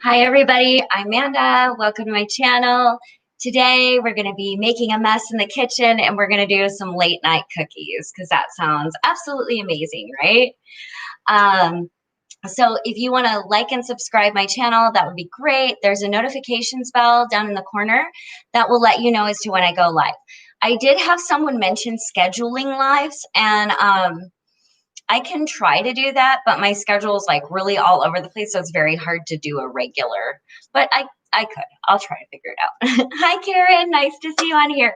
Hi everybody, I'm Manda. Welcome to my channel. Today we're going to be making a mess in the kitchen and we're going to do some late night cookies because that sounds absolutely amazing, right? So if you want to like and subscribe my channel, that would be great. There's a notifications bell down in the corner that will let you know as to when I go live. I did have someone mention scheduling lives, and I can try to do that, but my schedule is like really all over the place, so it's very hard to do a regular. But I could. I'll try to figure it out. Hi, Karen. Nice to see you on here.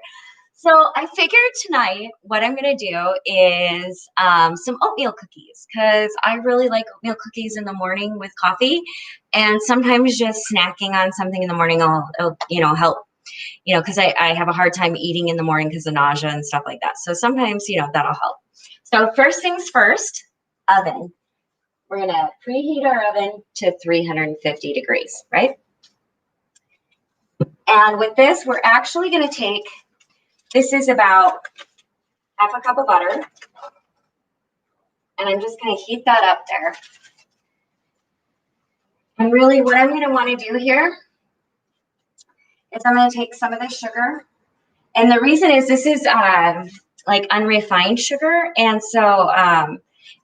So I figured tonight what I'm going to do is some oatmeal cookies because I really like oatmeal cookies in the morning with coffee, and sometimes just snacking on something in the morning will help. Because I have a hard time eating in the morning because of nausea and stuff like that. So sometimes that'll help. So first things first, oven. We're going to preheat our oven to 350 degrees, right? And with this, we're actually going to take, this is about half a cup of butter. And I'm just going to heat that up there. And really what I'm going to want to do here is I'm going to take some of the sugar. And the reason is this is like unrefined sugar. And so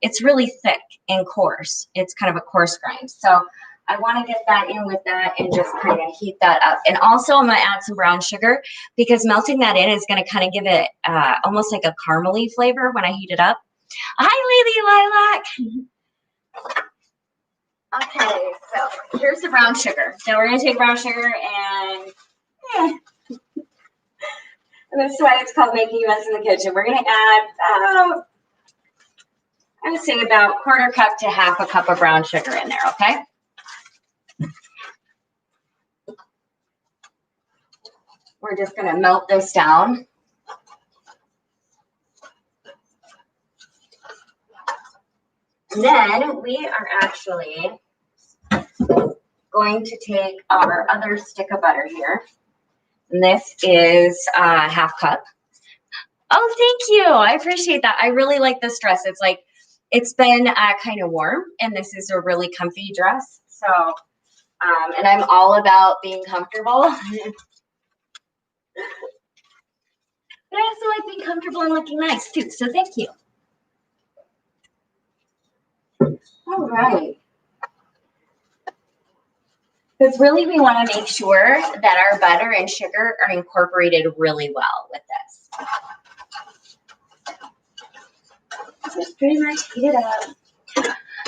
it's really thick and coarse. It's kind of a coarse grind. So I want to get that in with that and just kind of heat that up. And also I'm going to add some brown sugar because melting that in is going to kind of give it almost like a caramely flavor when I heat it up. Hi, Lily Lilac. Okay, so here's the brown sugar. So we're going to take brown sugar and that's why it's called making a mess in the kitchen. We're going to add, I would say about quarter cup to half a cup of brown sugar in there, okay? We're just going to melt this down. And then we are actually going to take our other stick of butter here. And this is half cup. Oh, thank you. I appreciate that. I really like this dress. It's like, it's been kind of warm, and this is a really comfy dress. So, and I'm all about being comfortable. But I also like being comfortable and looking nice too. So thank you. All right. Because really we want to make sure that our butter and sugar are incorporated really well with this. Just pretty much heat it up.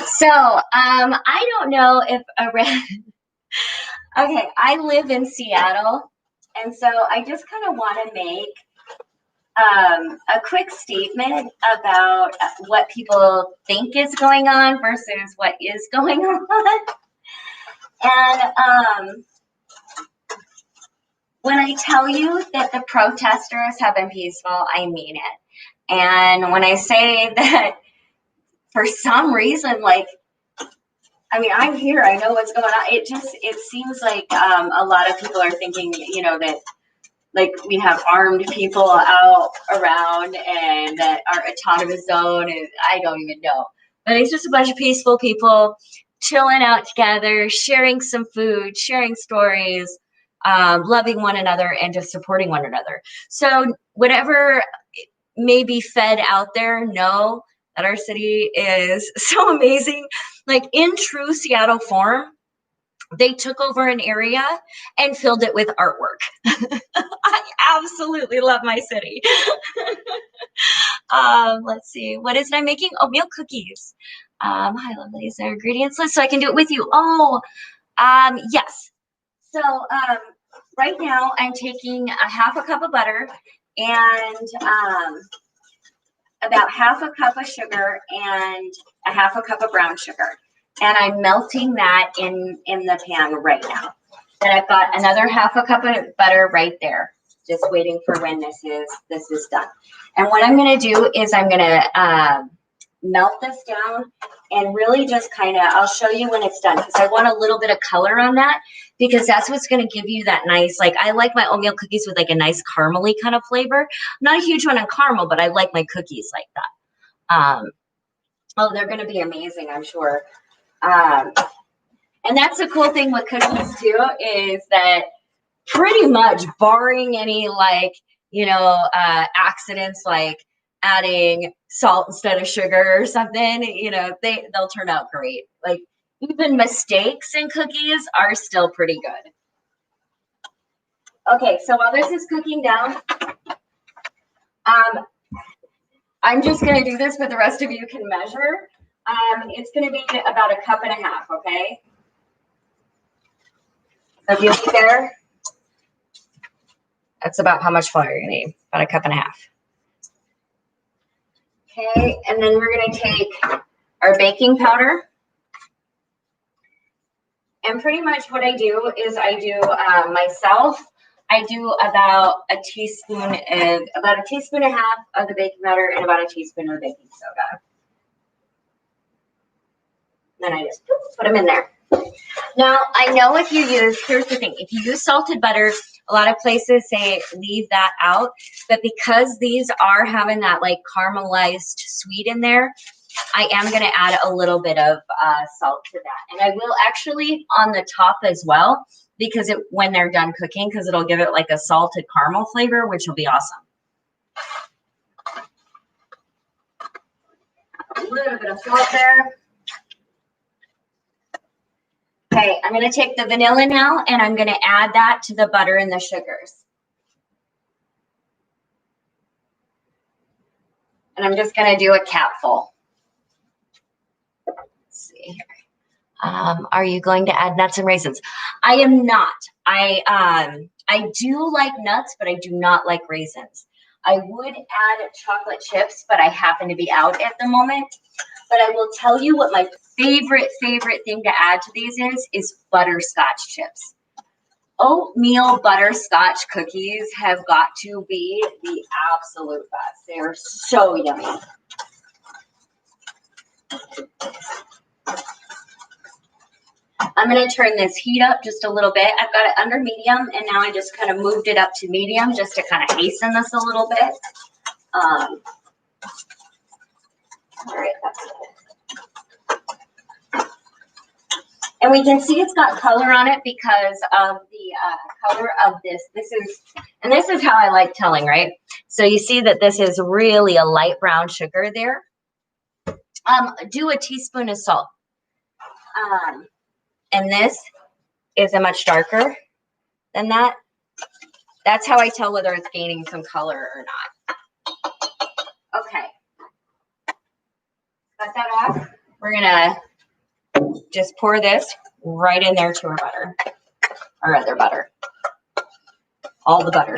So I don't know if okay, I live in Seattle, and so I just kind of want to make a quick statement about what people think is going on versus what is going on. And when I tell you that the protesters have been peaceful, I mean it. And when I say that for some reason, like, I mean, I'm here, I know what's going on. It seems like a lot of people are thinking, that like we have armed people out around and that our autonomous zone is, I don't even know. But it's just a bunch of peaceful people chilling out together, sharing some food, sharing stories, loving one another, and just supporting one another. So whatever may be fed out there, know that our city is so amazing. Like in true Seattle form, they took over an area and filled it with artwork. I absolutely love my city. Let's see. What is it I'm making? Oatmeal cookies. Hi, lovely. Is there ingredients list so I can do it with you? Oh, yes. So right now I'm taking a half a cup of butter and about half a cup of sugar and a half a cup of brown sugar. And I'm melting that in the pan right now. Then I've got another half a cup of butter right there, just waiting for when this is done. And what I'm going to do is I'm going to melt this down and really just kind of, I'll show you when it's done because I want a little bit of color on that because that's what's going to give you that nice, like I like my oatmeal cookies with like a nice caramely kind of flavor. I'm not a huge one on caramel, but I like my cookies like that. Oh, they're going to be amazing, I'm sure. And that's the cool thing with cookies too, is that pretty much barring any like, accidents like adding salt instead of sugar or something, they'll turn out great. Like even mistakes in cookies are still pretty good. Okay, so while this is cooking down, I'm just going to do this, but the rest of you can measure. It's going to be about 1.5 cups, okay? So if you see there, that's about how much flour you're going to need, about 1.5 cups. Okay, and then we're going to take our baking powder. And pretty much what I do is myself, I do about a teaspoon and a half of the baking powder and about a teaspoon of baking soda. Then I just put them in there. Now, I know here's the thing, if you use salted butter, a lot of places say leave that out, but because these are having that like caramelized sweet in there, I am going to add a little bit of salt to that. And I will actually on the top as well, because when they're done cooking, because it'll give it like a salted caramel flavor, which will be awesome. A little bit of salt there. Okay, I'm going to take the vanilla now, and I'm going to add that to the butter and the sugars. And I'm just going to do a capful. Let's see here. Are you going to add nuts and raisins? I am not. I do like nuts, but I do not like raisins. I would add chocolate chips, but I happen to be out at the moment. But I will tell you what my favorite thing to add to these is butterscotch chips. Oatmeal butterscotch cookies have got to be the absolute best. They are so yummy. I'm going to turn this heat up just a little bit. I've got it under medium, and now I just kind of moved it up to medium just to kind of hasten this a little bit. All right, that's it. And we can see it's got color on it because of the color of this. This is how I like telling, right? So you see that this is really a light brown sugar there. Do a teaspoon of salt. And this is a much darker than that. That's how I tell whether it's gaining some color or not. Okay. Got that off. We're going to just pour this right in there to our butter. Our other butter. All the butter.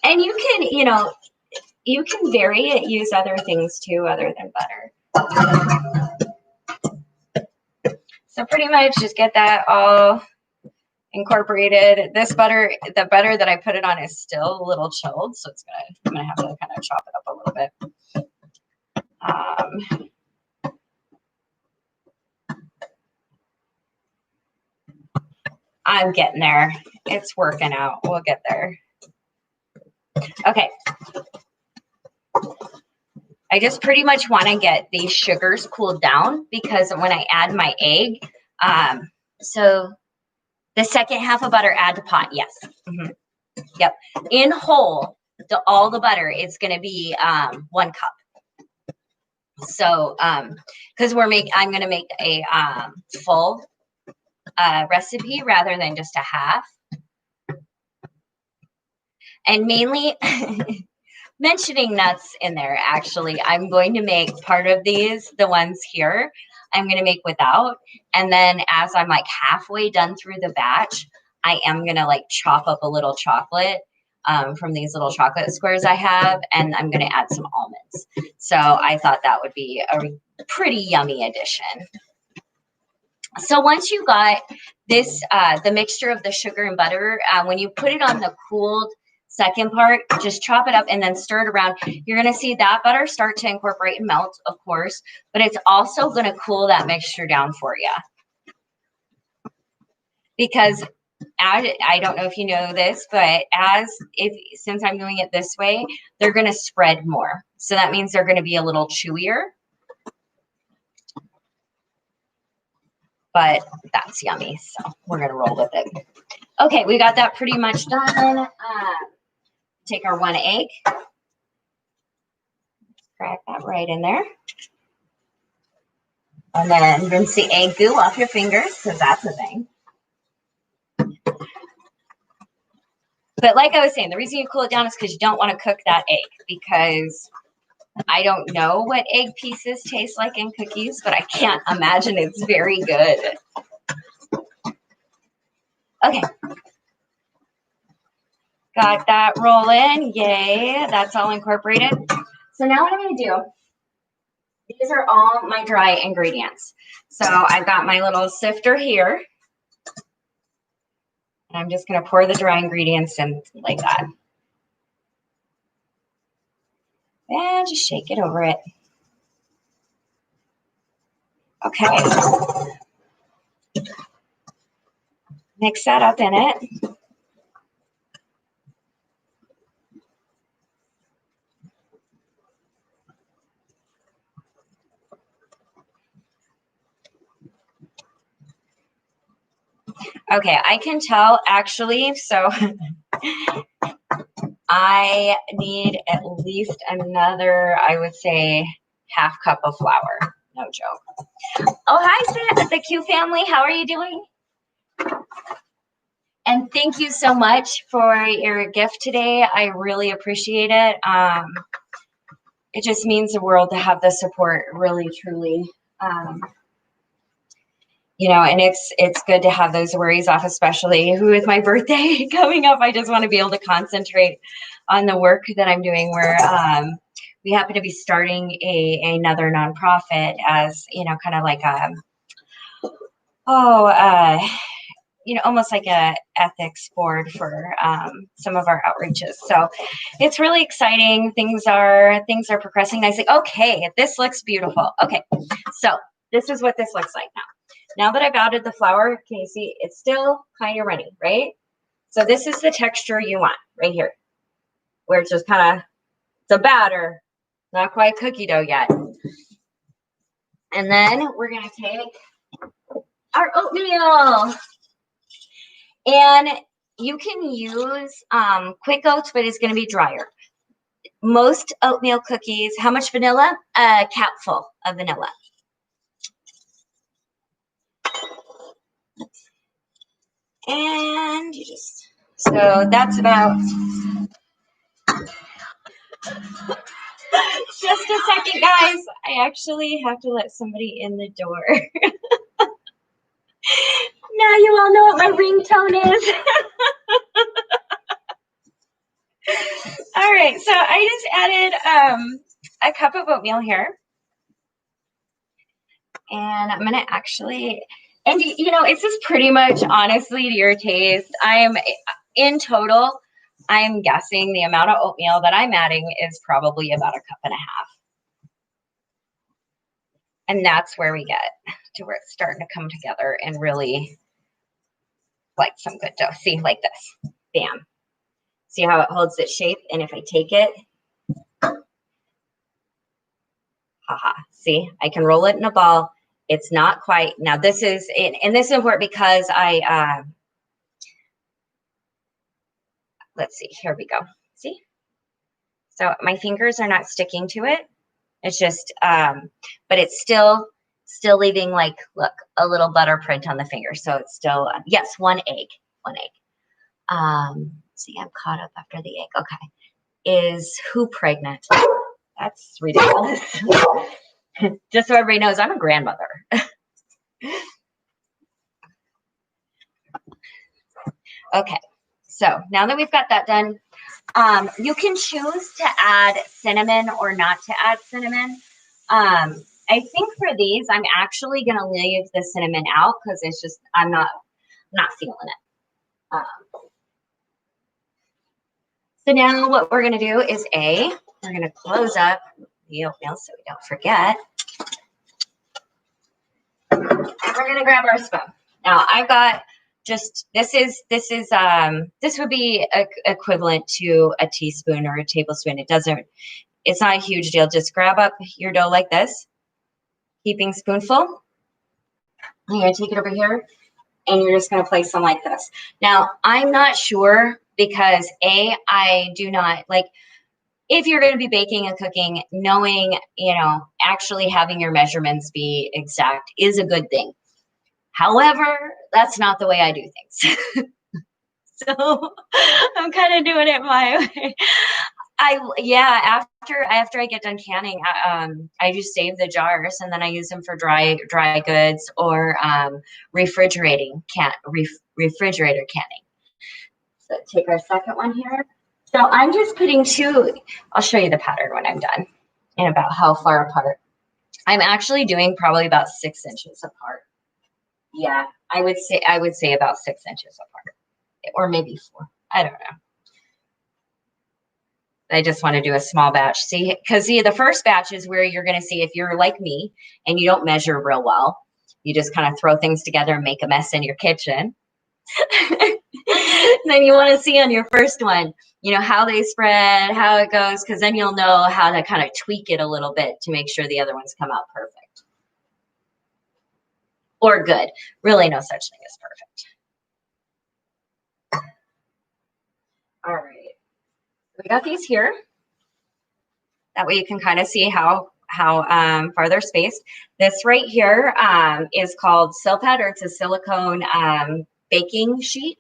And you can vary it, use other things too other than butter. So pretty much just get that all incorporated. This butter, the butter that I put it on is still a little chilled, so I'm gonna have to kind of chop it up a little bit. I'm getting there. It's working out. We'll get there. Okay. I just pretty much want to get these sugars cooled down because when I add my egg, so the second half of butter, add to pot. Yes. Yep. In whole, all the butter, it's going to be 1 cup. So, because I'm going to make a full recipe rather than just a half. And mainly mentioning nuts in there, actually, I'm going to make part of these, the ones here, I'm going to make without. And then as I'm like halfway done through the batch, I am going to like chop up a little chocolate from these little chocolate squares I have, and I'm going to add some almonds. So I thought that would be a pretty yummy addition. So once you got this, the mixture of the sugar and butter, when you put it on the cooled second part, just chop it up and then stir it around. You're going to see that butter start to incorporate and melt, of course, but it's also going to cool that mixture down for you. Because I don't know if you know this, but since I'm doing it this way, they're going to spread more. So that means they're going to be a little chewier. But that's yummy. So we're going to roll with it. Okay, we got that pretty much done. Take our 1 egg. Crack that right in there. And then rinse the egg goo off your fingers, because that's a thing. But like I was saying, the reason you cool it down is because you don't want to cook that egg, because I don't know what egg pieces taste like in cookies, but I can't imagine it's very good. Okay. Got that rolling. Yay. That's all incorporated. So now what I'm going to do, these are all my dry ingredients. So I've got my little sifter here. And I'm just going to pour the dry ingredients in like that. And just shake it over it. Okay. Mix that up in it. Okay, I can tell actually, so I need at least another, I would say, half cup of flour. No joke. Oh, hi, Sam, the Q family. How are you doing? And thank you so much for your gift today. I really appreciate it. It just means the world to have the support, really, truly. You know, and it's good to have those worries off, especially with my birthday coming up. I just want to be able to concentrate on the work that I'm doing, where we happen to be starting another nonprofit as, you know, kind of like you know, almost like a ethics board for some of our outreaches. So it's really exciting. Things are progressing nicely. Okay, this looks beautiful. Okay, so this is what this looks like now. Now that I've added the flour, can you see it's still kind of runny, right? So this is the texture you want right here, where it's just kind of, it's a batter, not quite cookie dough yet. And then we're going to take our oatmeal. And you can use quick oats, but it's going to be drier. Most oatmeal cookies, how much vanilla? A capful of vanilla. And you just, so that's about, just a second, guys. I actually have to let somebody in the door. Now you all know what my ringtone is. All right, so I just added a cup of oatmeal here. And I'm going to actually, and you know, it's just pretty much honestly to your taste. In total, I'm guessing the amount of oatmeal that I'm adding is probably about a cup and a half. And that's where we get to where it's starting to come together and really like some good dough. See, like this. Bam. See how it holds its shape? And if I take it, haha, see, I can roll it in a ball. It's not quite, now this is, and this is important because let's see, here we go. See? So my fingers are not sticking to it. It's just, but it's still leaving like, look, a little butter print on the finger. So it's still, yes, one egg. See, I'm caught up after the egg. Okay. Is who pregnant? That's ridiculous. Just so everybody knows, I'm a grandmother. Okay. So now that we've got that done, you can choose to add cinnamon or not to add cinnamon. I think for these, I'm actually going to leave the cinnamon out because it's just, I'm not feeling it. So now what we're going to do is we're going to close up the oatmeal so we don't forget. And we're going to grab our spoon. Now I've got just this would be equivalent to a teaspoon or a tablespoon. It's not a huge deal. Just grab up your dough like this, heaping spoonful. You're going to take it over here and you're just going to place them like this. Now, I'm not sure because I do not like, if you're going to be baking and cooking, knowing, actually having your measurements be exact is a good thing. However, that's not the way I do things. So I'm kind of doing it my way. After I get done canning, I just save the jars and then I use them for dry goods or refrigerator canning. So take our second one here. So I'm just putting I'll show you the pattern when I'm done and about how far apart. I'm actually doing probably about 6 inches apart. Yeah, I would say about 6 inches apart, or maybe 4. I don't know. I just want to do a small batch. Because the first batch is where you're going to see if you're like me and you don't measure real well. You just kind of throw things together and make a mess in your kitchen. Then you want to see on your first one, how they spread, how it goes, because then you'll know how to kind of tweak it a little bit to make sure the other ones come out perfect. Or good. Really no such thing as perfect. All right. We got these here. That way you can kind of see how far they're spaced. This right here is called Silpad, or it's a silicone baking sheet.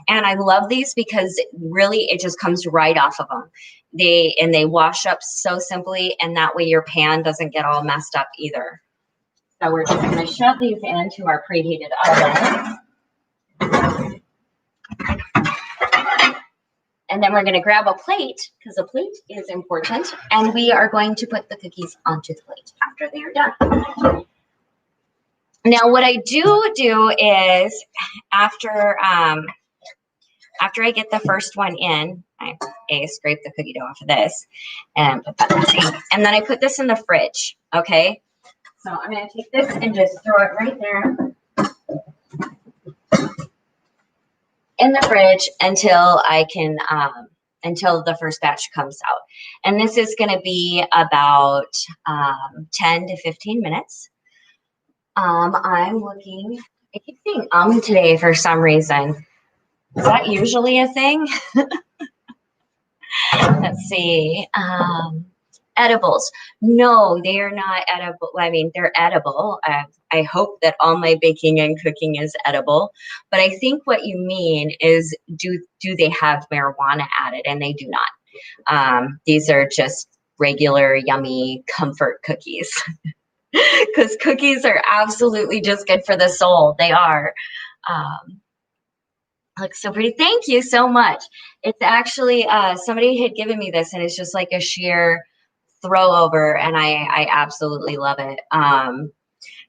And I love these because really it just comes right off of them. They wash up so simply, and that way your pan doesn't get all messed up either. So we're just going to shove these into our preheated oven. And then we're going to grab a plate, because a plate is important, and we are going to put the cookies onto the plate after they are done. Now, what I do is after I get the first one in, I scrape the cookie dough off of this and put that in the sink. And then I put this in the fridge, okay? So I'm going to take this and just throw it right there in the fridge until until the first batch comes out. And this is going to be about 10 to 15 minutes. I'm looking, I keep saying today for some reason. Is that usually a thing? Let's see. Edibles. No, they are not edible. I mean, they're edible. I hope that all my baking and cooking is edible. But I think what you mean is, do they have marijuana added? And they do not. These are just regular, yummy comfort cookies. Because cookies are absolutely just good for the soul. They are. Looks so pretty. Thank you so much. It's actually, somebody had given me this, and it's just like a sheer throw over, and I absolutely love it.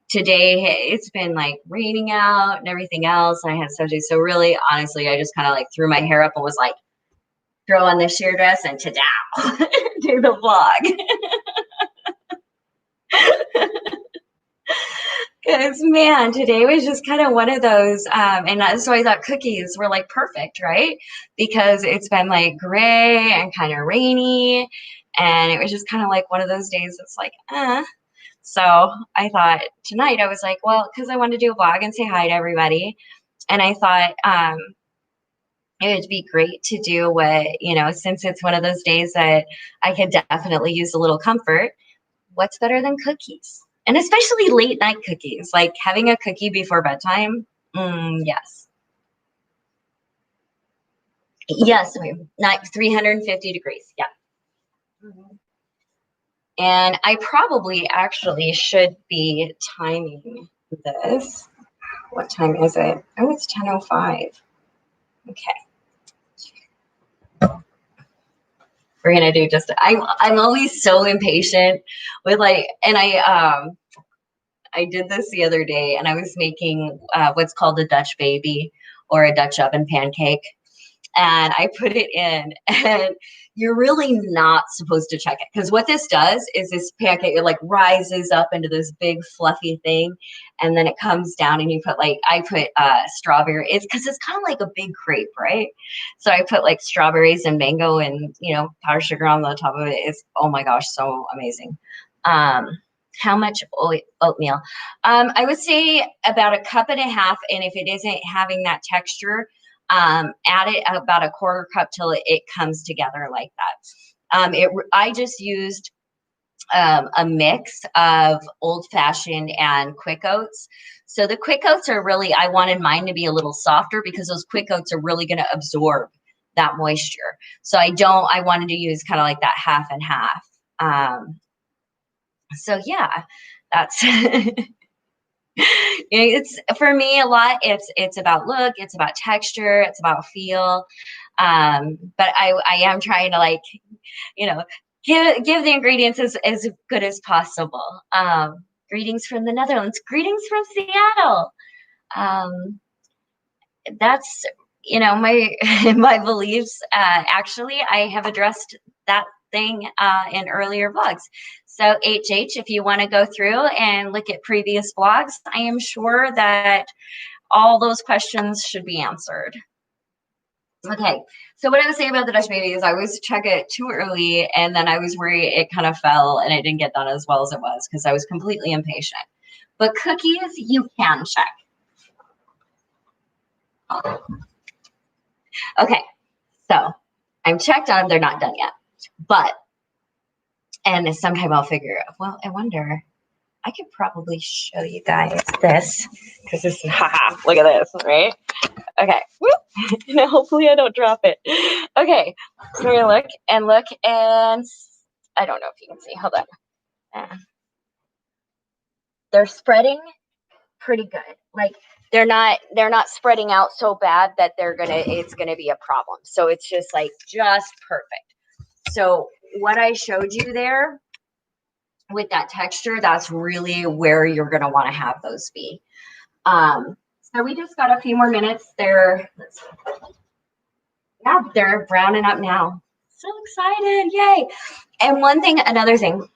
Today it's been like raining out and everything else. I had so really, honestly, I just kind of like threw my hair up and was like, throw on this sheer dress and ta-dow, do the vlog. Because, man, today was just kind of one of those, and so I thought cookies were like perfect, right? Because it's been like gray and kind of rainy, and it was just kind of like one of those days that's like, So I thought tonight, I was like, well, because I wanted to do a vlog and say hi to everybody, and I thought it would be great to do what, since it's one of those days that I could definitely use a little comfort, what's better than cookies? And especially late night cookies, like having a cookie before bedtime. Yes. Yes, not 350 degrees. Yeah. And I probably actually should be timing this. What time is it? Oh, it's 10:05. Okay. We're gonna do I'm always so impatient with and I did this the other day, and I was making what's called a Dutch baby or a Dutch oven pancake, and I put it in, and you're really not supposed to check it, because what this does is this pancake, it like rises up into this big fluffy thing, and then it comes down, and you put like, I put strawberry. It's because it's kind of like a big crepe, right? So I put like strawberries and mango and powdered sugar on the top of it. It's, oh my gosh, so amazing. How much oatmeal? I would say about a cup and a half, and if it isn't having that texture, add it about a quarter cup till it comes together like that. I just used a mix of old fashioned and quick oats. So the quick oats are really, I wanted mine to be a little softer because those quick oats are really going to absorb that moisture. So I wanted to use kind of like that half and half. So yeah, that's it's, for me, a lot. It's about look, it's about texture, it's about feel. But I am trying to, like, give the ingredients as good as possible. Greetings from the Netherlands. Greetings from Seattle. That's my my beliefs. Actually, I have addressed that thing in earlier vlogs. So HH, if you want to go through and look at previous vlogs, I am sure that all those questions should be answered. Okay, so what I was saying about the Dutch baby is I always check it too early, and then I was worried it kind of fell and it didn't get done as well as it was because I was completely impatient. But cookies, you can check. Okay, so I'm checked on, they're not done yet. But, and sometime I'll figure out, well, I wonder, I could probably show you guys this, because this is, haha, look at this, right? Okay, whoop. Hopefully I don't drop it. Okay, so we're gonna look, and I don't know if you can see, hold on. They're spreading pretty good. Like, they're not spreading out so bad that it's gonna be a problem. So it's just perfect. So what I showed you there with that texture, that's really where you're gonna want to have those be. So we just got a few more minutes. They're browning up now. So excited, yay! And another thing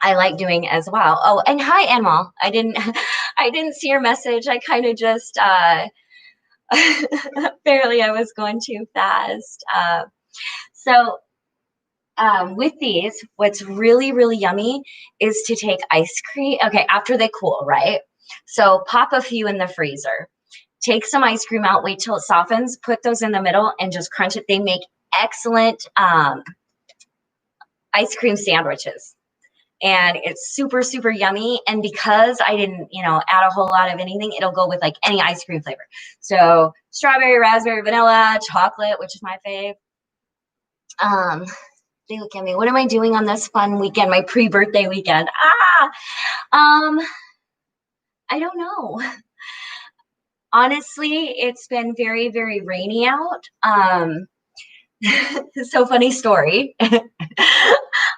I like doing as well. Oh, and hi, Animal. I didn't see your message. I kind of just apparently I was going too fast. So with these, what's really, really yummy is to take ice cream. Okay, after they cool, right? So pop a few in the freezer. Take some ice cream out, wait till it softens, put those in the middle, and just crunch it. They make excellent ice cream sandwiches. And it's super, super yummy. And because I didn't, add a whole lot of anything, it'll go with like any ice cream flavor. So strawberry, raspberry, vanilla, chocolate, which is my fave. They look at me. What am I doing on this fun weekend? My pre-birthday weekend. I don't know. Honestly, it's been very, very rainy out. So funny story.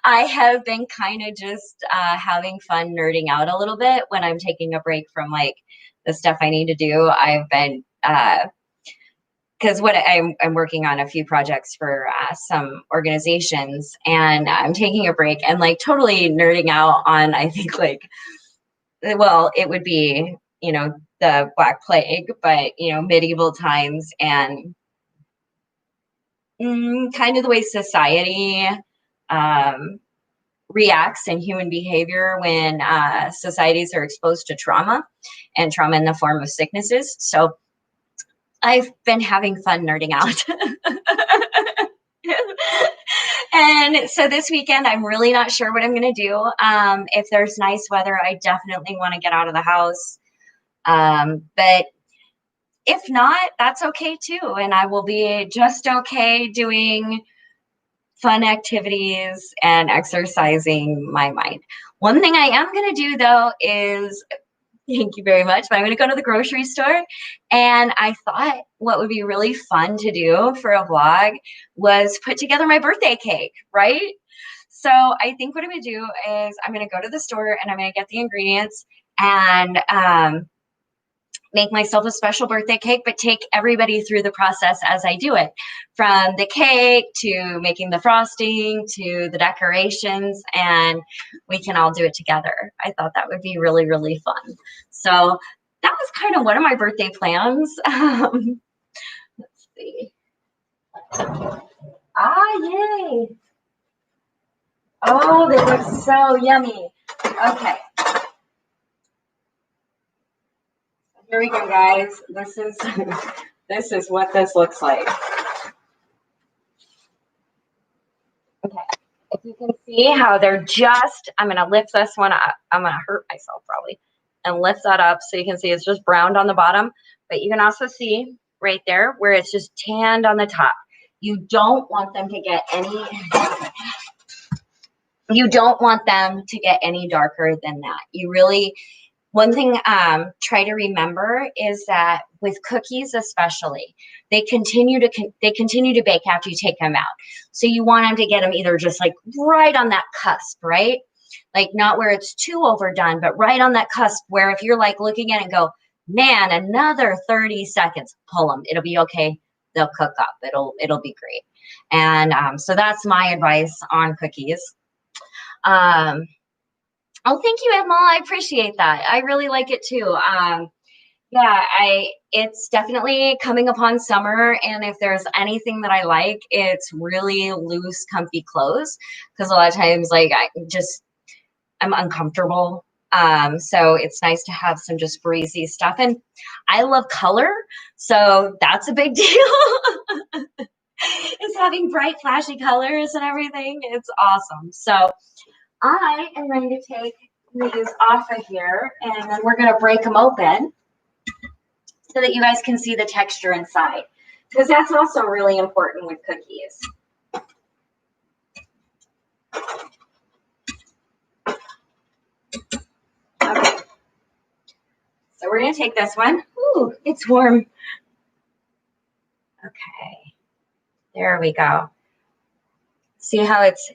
I have been kind of just having fun nerding out a little bit when I'm taking a break from like the stuff I need to do. I've been because what I'm working on a few projects for some organizations, and I'm taking a break and like totally nerding out on, I think, like, well, it would be, the Black Plague, but, medieval times, and kind of the way society reacts in human behavior when societies are exposed to trauma, and trauma in the form of sicknesses. So I've been having fun nerding out. And so this weekend, I'm really not sure what I'm going to do. If there's nice weather, I definitely want to get out of the house. But if not, that's okay too. And I will be just okay doing fun activities and exercising my mind. One thing I am going to do, though, is, thank you very much, but I'm going to go to the grocery store. And I thought what would be really fun to do for a vlog was put together my birthday cake, right? So I think what I'm going to do is I'm going to go to the store and I'm going to get the ingredients and make myself a special birthday cake, but take everybody through the process as I do it, from the cake to making the frosting to the decorations, and we can all do it together. I thought that would be really, really fun. So that was kind of one of my birthday plans. Let's see. Yay. Oh, they look so yummy. Okay. Here we go, guys. This is what this looks like. Okay. If you can see how they're just, I'm going to lift this one up. I'm going to hurt myself probably and lift that up so you can see it's just browned on the bottom. But you can also see right there where it's just tanned on the top. You don't want them to get any darker than that. You really, one thing try to remember is that with cookies especially, they continue to bake after you take them out. So you want them to get them either just like right on that cusp, right? Like not where it's too overdone, but right on that cusp where if you're like looking at it and go, man, another 30 seconds, pull them. It'll be okay. They'll cook up. It'll be great. And so that's my advice on cookies. Oh, thank you, Emma. I appreciate that. I really like it too. Yeah, it's definitely coming upon summer, and if there's anything that I like, it's really loose, comfy clothes, because a lot of times, like, I'm uncomfortable. So it's nice to have some just breezy stuff, and I love color, so that's a big deal. Is having bright, flashy colors and everything. It's awesome. So I am going to take these off of here, and then we're going to break them open so that you guys can see the texture inside, because that's also really important with cookies. Okay. So we're going to take this one. Ooh, it's warm. Okay. There we go. See how it's,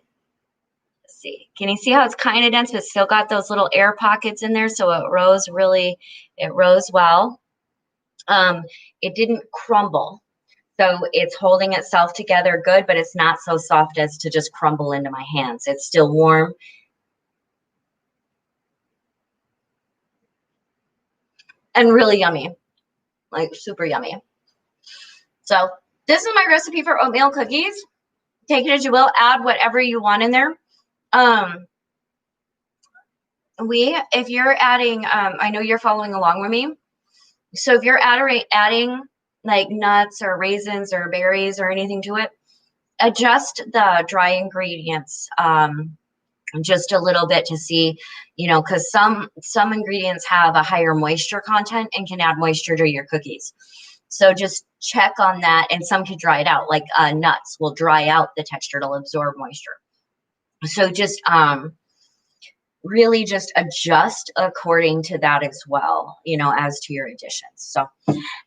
let's see. Can you see how it's kind of dense, but still got those little air pockets in there? So it rose well. It didn't crumble. So it's holding itself together good, but it's not so soft as to just crumble into my hands. It's still warm. And really yummy, like super yummy. So this is my recipe for oatmeal cookies. Take it as you will, add whatever you want in there. If you're adding, I know you're following along with me. So if you're adding like nuts or raisins or berries or anything to it, adjust the dry ingredients just a little bit to see, because some ingredients have a higher moisture content and can add moisture to your cookies. So just check on that, and some can dry it out, like nuts will dry out the texture, it'll absorb moisture. So just really just adjust according to that as well, as to your additions. So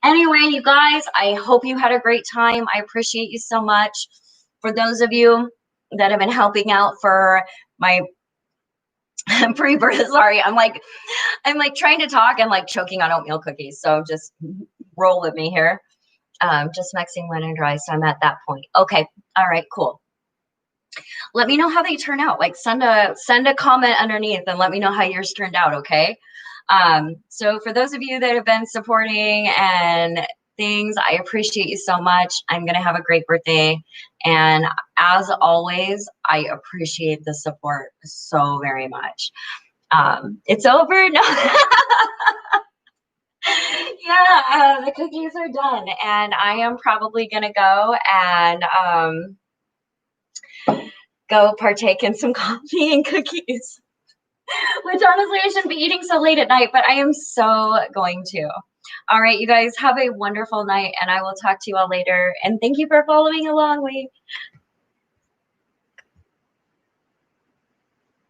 anyway, you guys, I hope you had a great time. I appreciate you so much. For those of you that have been helping out for my pre-birth, sorry, I'm like trying to talk and like choking on oatmeal cookies. So just roll with me here. Just mixing wet and dry. So I'm at that point. Okay. All right, cool. Let me know how they turn out. Like send a comment underneath and let me know how yours turned out. Okay. So for those of you that have been supporting and things, I appreciate you so much. I'm going to have a great birthday. And as always, I appreciate the support so very much. It's over. No. Yeah, the cookies are done, and I am probably going to go and go partake in some coffee and cookies, which honestly I shouldn't be eating so late at night, but I am so going to. All right, you guys have a wonderful night, and I will talk to you all later. And thank you for following along.